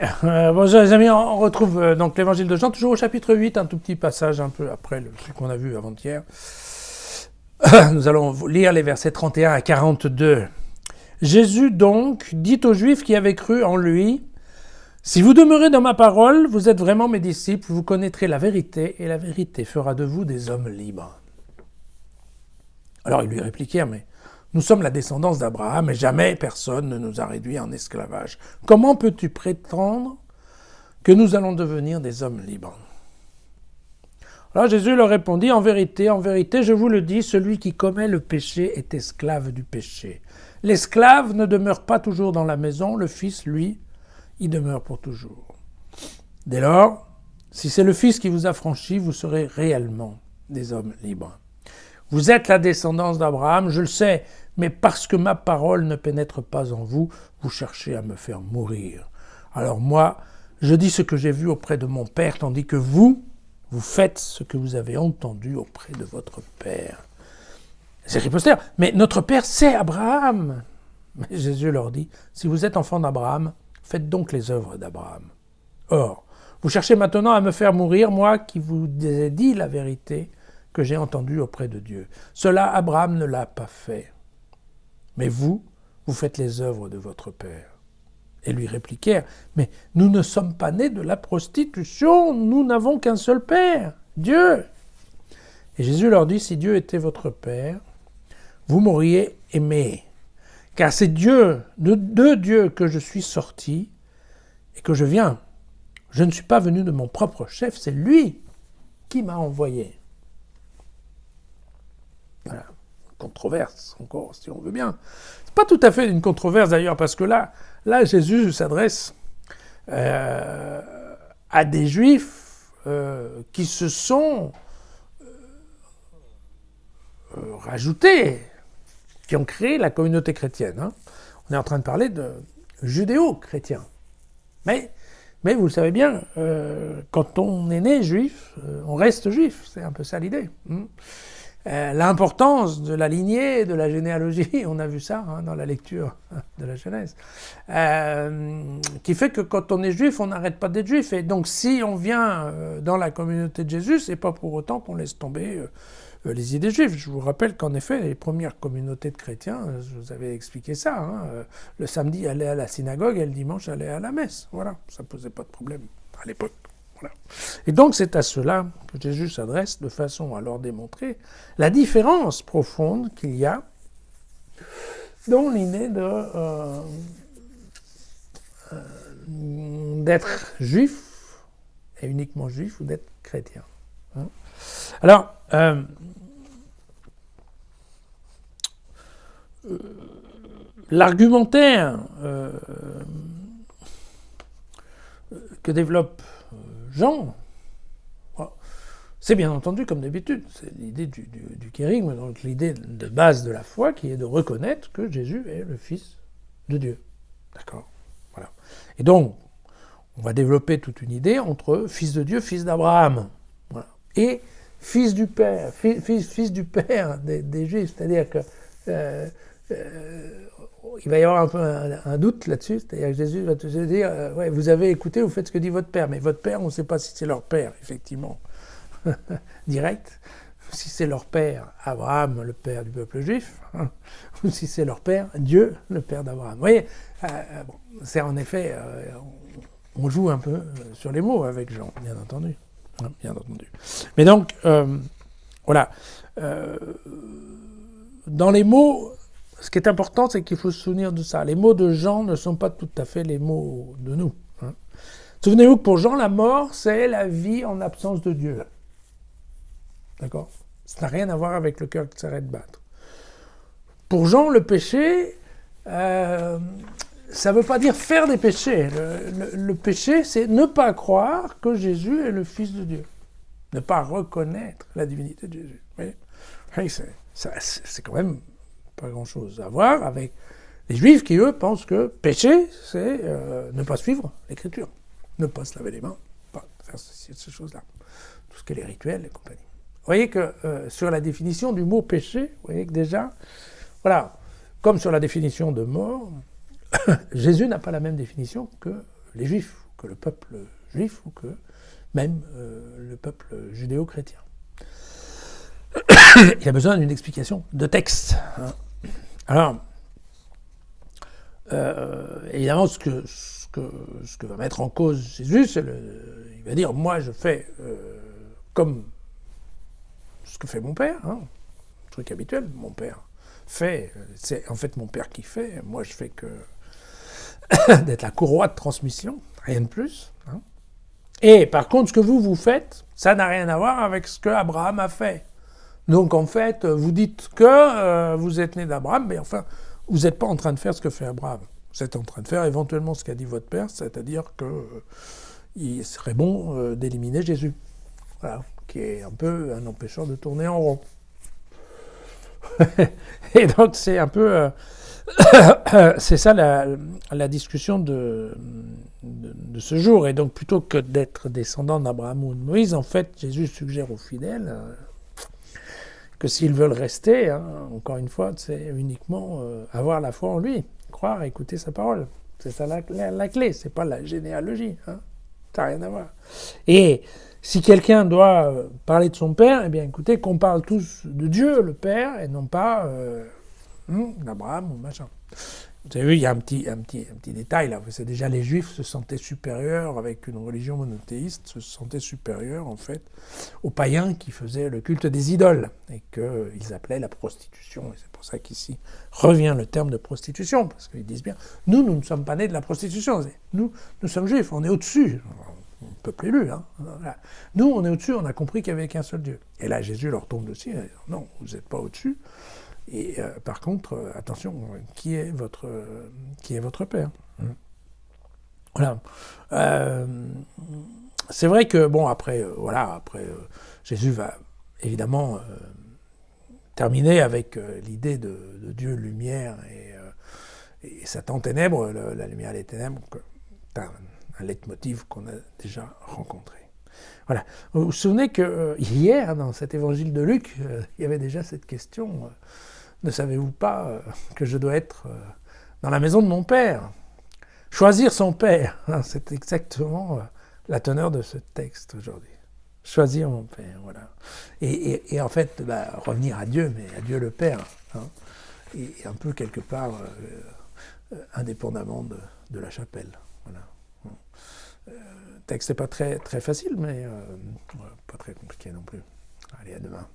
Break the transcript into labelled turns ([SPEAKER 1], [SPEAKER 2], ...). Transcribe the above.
[SPEAKER 1] Bonjour les amis, on retrouve donc l'évangile de Jean, toujours au chapitre 8, un tout petit passage un peu après ce qu'on a vu avant-hier. Nous allons lire les versets 31 à 42. Jésus donc dit aux Juifs qui avaient cru en lui, « Si vous demeurez dans ma parole, vous êtes vraiment mes disciples, vous connaîtrez la vérité, et la vérité fera de vous des hommes libres. » Alors ils lui répliquèrent, « Mais nous sommes la descendance d'Abraham, et jamais personne ne nous a réduits en esclavage. Comment peux-tu prétendre que nous allons devenir des hommes libres ?» Alors Jésus leur répondit, en vérité, je vous le dis, celui qui commet le péché est esclave du péché. L'esclave ne demeure pas toujours dans la maison, le Fils, lui, y demeure pour toujours. Dès lors, si c'est le Fils qui vous a franchi, vous serez réellement des hommes libres. Vous êtes la descendance d'Abraham, je le sais, mais parce que ma parole ne pénètre pas en vous, vous cherchez à me faire mourir. Alors moi, je dis ce que j'ai vu auprès de mon Père, tandis que vous faites ce que vous avez entendu auprès de votre Père. C'est ripostèrent, mais notre Père, c'est Abraham. Mais Jésus leur dit, si vous êtes enfants d'Abraham, faites donc les œuvres d'Abraham. Or, vous cherchez maintenant à me faire mourir, moi qui vous ai dit la vérité que j'ai entendue auprès de Dieu. Cela, Abraham ne l'a pas fait. Mais vous faites les œuvres de votre Père. Et lui répliquèrent, mais nous ne sommes pas nés de la prostitution, nous n'avons qu'un seul Père, Dieu. Et Jésus leur dit, si Dieu était votre Père, vous m'auriez aimé, car c'est de Dieu que je suis sorti et que je viens. Je ne suis pas venu de mon propre chef, c'est lui qui m'a envoyé. Voilà, controverse encore, si on veut bien. C'est pas tout à fait une controverse d'ailleurs, parce que là Jésus s'adresse à des Juifs qui se sont rajoutés, qui ont créé la communauté chrétienne. Hein. On est en train de parler de judéo-chrétiens. Mais vous le savez bien, quand on est né juif, on reste juif. C'est un peu ça l'idée. L'importance de la lignée, de la généalogie, on a vu ça dans la lecture de la Genèse, qui fait que quand on est juif, on n'arrête pas d'être juif. Et donc si on vient dans la communauté de Jésus, c'est pas pour autant qu'on laisse tomber les idées juives. Je vous rappelle qu'en effet, les premières communautés de chrétiens, je vous avais expliqué ça, le samedi aller à la synagogue et le dimanche aller à la messe. Voilà, ça posait pas de problème à l'époque. Voilà. Et donc c'est à cela que Jésus s'adresse de façon à leur démontrer la différence profonde qu'il y a dans l'idée d'être juif et uniquement juif ou d'être chrétien. Alors, l'argumentaire que développe Jean, c'est bien entendu, comme d'habitude, c'est l'idée du kérigme, donc l'idée de base de la foi qui est de reconnaître que Jésus est le Fils de Dieu. D'accord ? Voilà. Et donc, on va développer toute une idée entre Fils de Dieu, Fils d'Abraham, voilà, et Fils du Père, fils du Père des Juifs, c'est-à-dire que il va y avoir un peu un doute là-dessus, c'est-à-dire que Jésus va te dire ouais, vous avez écouté, vous faites ce que dit votre Père, mais votre Père, on ne sait pas si c'est leur Père, effectivement, direct, si c'est leur Père, Abraham, le Père du peuple juif, ou si c'est leur Père, Dieu, le Père d'Abraham. Vous voyez, bon, c'est en effet, on joue un peu sur les mots avec Jean, bien entendu. Bien entendu. Mais donc, voilà. Dans les mots, ce qui est important, c'est qu'il faut se souvenir de ça. Les mots de Jean ne sont pas tout à fait les mots de nous. Souvenez-vous que pour Jean, la mort, c'est la vie en absence de Dieu. D'accord ? Ça n'a rien à voir avec le cœur qui s'arrête de battre. Pour Jean, le péché, ça ne veut pas dire faire des péchés. Le péché, c'est ne pas croire que Jésus est le Fils de Dieu. Ne pas reconnaître la divinité de Jésus. Vous voyez ? C'est quand même pas grand-chose à voir avec les Juifs qui, eux, pensent que péché, c'est ne pas suivre l'Écriture. Ne pas se laver les mains, pas faire ces choses-là. Tout ce qui est les rituels et compagnie. Vous voyez que sur la définition du mot péché, vous voyez que déjà, voilà, comme sur la définition de mort, Jésus n'a pas la même définition que les Juifs, que le peuple juif ou que même le peuple judéo-chrétien. Il a besoin d'une explication de texte. Hein. Alors, évidemment, ce que va mettre en cause Jésus, il va dire, moi je fais comme ce que fait mon père, hein, truc habituel, mon père fait, c'est en fait mon père qui fait, moi je fais que d'être la courroie de transmission, rien de plus. Hein. Et par contre, ce que vous faites, ça n'a rien à voir avec ce que Abraham a fait. Donc en fait, vous dites que vous êtes né d'Abraham, mais enfin, vous n'êtes pas en train de faire ce que fait Abraham. Vous êtes en train de faire éventuellement ce qu'a dit votre père, c'est-à-dire qu'il serait bon d'éliminer Jésus. Voilà, qui est un peu un empêcheur de tourner en rond. Et donc c'est un peu... c'est ça la discussion de ce jour. Et donc plutôt que d'être descendant d'Abraham ou de Moïse, en fait, Jésus suggère aux fidèles que s'ils veulent rester, hein, encore une fois, c'est uniquement avoir la foi en lui, croire, écouter sa parole. C'est ça la clé, c'est pas la généalogie. Hein. Ça n'a rien à voir. Et si quelqu'un doit parler de son père, eh bien écoutez, qu'on parle tous de Dieu, le Père, et non pas d'Abraham ou machin. Vous avez vu, il y a un petit détail là. C'est déjà les Juifs se sentaient supérieurs, avec une religion monothéiste, se sentaient supérieurs en fait aux païens qui faisaient le culte des idoles et qu'ils appelaient la prostitution. Et c'est pour ça qu'ici revient le terme de prostitution, parce qu'ils disent bien, nous ne sommes pas nés de la prostitution. Nous sommes Juifs, on est au-dessus. Peuple élu, hein. Nous, on est au-dessus, on a compris qu'il n'y avait qu'un seul Dieu. Et là, Jésus leur tombe dessus, et dit, non, vous n'êtes pas au-dessus. Et par contre, attention, qui est votre père? Voilà. C'est vrai que, bon, après, Jésus va évidemment terminer avec l'idée de Dieu lumière et Satan ténèbres, la lumière et les ténèbres, un leitmotiv qu'on a déjà rencontré. Voilà. Vous vous souvenez que hier, dans cet évangile de Luc, il y avait déjà cette question ne savez-vous pas que je dois être dans la maison de mon père? Choisir son père, c'est exactement la teneur de ce texte aujourd'hui. Choisir mon père, voilà. Et en fait, revenir à Dieu, mais à Dieu le Père, hein, et un peu quelque part indépendamment de la chapelle. Voilà. Le texte n'est pas très, très facile, mais pas très compliqué non plus. Allez, à demain.